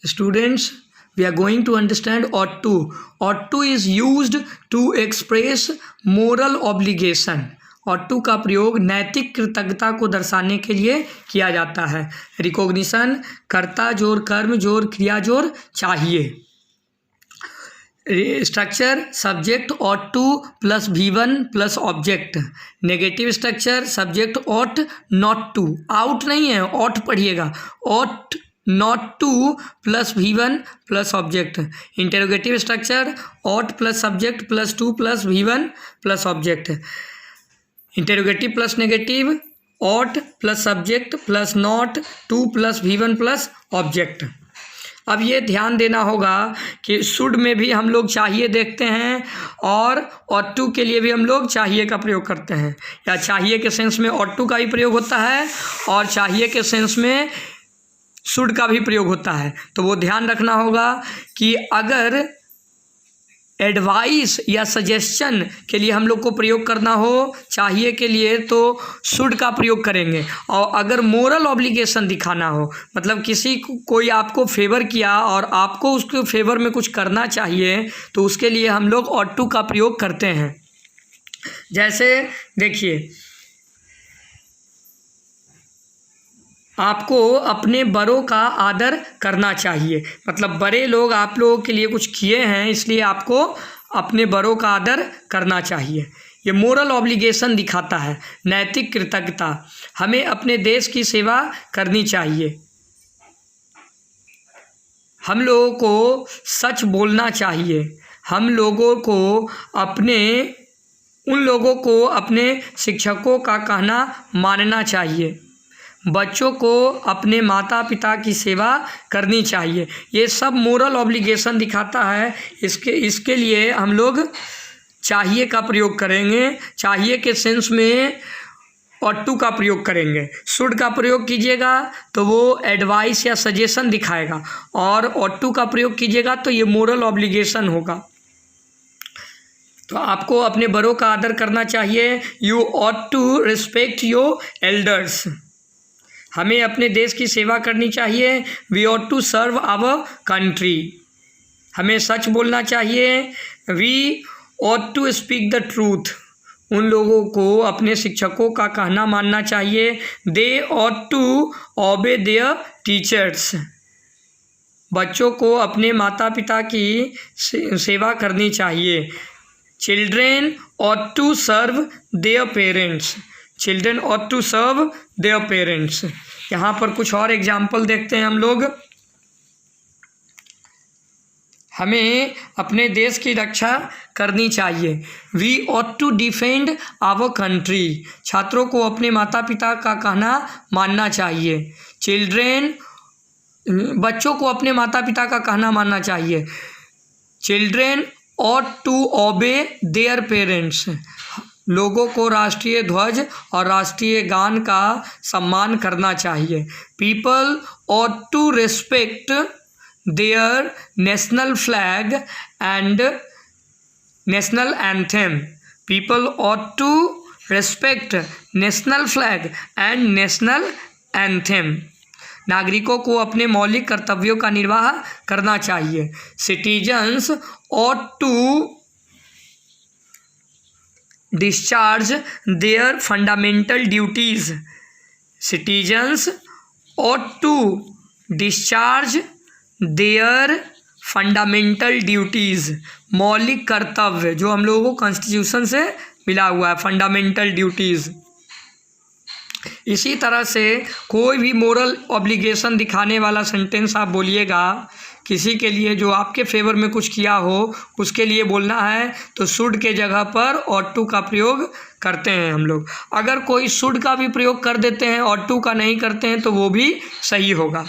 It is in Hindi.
Students, we are going to understand ought to. Ought to is used to express moral obligation. ought to का प्रयोग नैतिक कृतज्ञता को दर्शाने के लिए किया जाता है. रिकॉग्निशन, कर्ता जोड़ कर्म जोड़ क्रिया जोड़ चाहिए. Structure, subject ought to plus V1 plus object. Negative structure, subject ought not to. Out नहीं है, ought पढ़िएगा. ought not to plus V1 plus object. Interrogative structure, ought plus subject plus to plus V1 plus object. Interrogative plus negative, ought plus subject plus not, to plus V1 plus object. अब ये ध्यान देना होगा कि शुड में भी हम लोग चाहिए देखते हैं और ought to के लिए भी हम लोग चाहिए का प्रयोग करते हैं. या चाहिए के सेंस में ought to का भी प्रयोग होता है और चाहिए के सेंस में शुड का भी प्रयोग होता है. तो वो ध्यान रखना होगा कि अगर एडवाइस या सजेशन के लिए हम लोग को प्रयोग करना हो चाहिए के लिए तो शुड का प्रयोग करेंगे. और अगर मोरल ऑब्लिगेशन दिखाना हो, मतलब किसी कोई आपको फेवर किया और आपको उसके फेवर में कुछ करना चाहिए, तो उसके लिए हम लोग ought to का प्रयोग करते हैं. जैसे देखिए, आपको अपने बड़ों का आदर करना चाहिए. मतलब बड़े लोग आप लोगों के लिए कुछ किए हैं, इसलिए आपको अपने बड़ों का आदर करना चाहिए. ये मोरल ऑब्लिगेशन दिखाता है. नैतिक कृतज्ञता, हमें अपने देश की सेवा करनी चाहिए. हम लोगों को सच बोलना चाहिए. हम लोगों को उन लोगों को अपने शिक्षकों का कहना मानना चाहिए. बच्चों को अपने माता पिता की सेवा करनी चाहिए. ये सब मोरल ऑब्लिगेशन दिखाता है. इसके लिए हम लोग चाहिए का प्रयोग करेंगे. चाहिए के सेंस में ought to का प्रयोग करेंगे. शुड का प्रयोग कीजिएगा तो वो एडवाइस या सजेशन दिखाएगा, और ought to का प्रयोग कीजिएगा तो ये मोरल ऑब्लिगेशन होगा. तो आपको अपने बड़ों का आदर करना चाहिए. You ought to respect your elders. हमें अपने देश की सेवा करनी चाहिए. We ought to serve our country. हमें सच बोलना चाहिए. We ought to speak the truth. उन लोगों को अपने शिक्षकों का कहना मानना चाहिए. They ought to obey their teachers. बच्चों को अपने माता पिता की सेवा करनी चाहिए. Children ought to serve their parents. Children ought to serve their parents. यहाँ पर कुछ और एग्जाम्पल देखते हैं हम लोग. हमें अपने देश की रक्षा करनी चाहिए. We ought to defend our country. छात्रों को अपने माता पिता का कहना मानना चाहिए. Children, बच्चों को अपने माता पिता का कहना मानना चाहिए. Children ought to obey their parents. लोगों को राष्ट्रीय ध्वज और राष्ट्रीय गान का सम्मान करना चाहिए. People ought to respect their national flag and national anthem. People ought to respect national flag and national anthem. नागरिकों को अपने मौलिक कर्तव्यों का निर्वाह करना चाहिए. Citizens ought to discharge their fundamental duties. Citizens ought to discharge their fundamental duties. मौलिक कर्तव्य जो हम लोगों को कॉन्स्टिट्यूशन से मिला हुआ है, फंडामेंटल ड्यूटीज़. इसी तरह से कोई भी मोरल ऑब्लिगेशन दिखाने वाला सेंटेंस आप बोलिएगा, किसी के लिए जो आपके फेवर में कुछ किया हो उसके लिए बोलना है, तो शुड के जगह पर ought to का प्रयोग करते हैं हम लोग. अगर कोई शुड का भी प्रयोग कर देते हैं, ought to का नहीं करते हैं, तो वो भी सही होगा.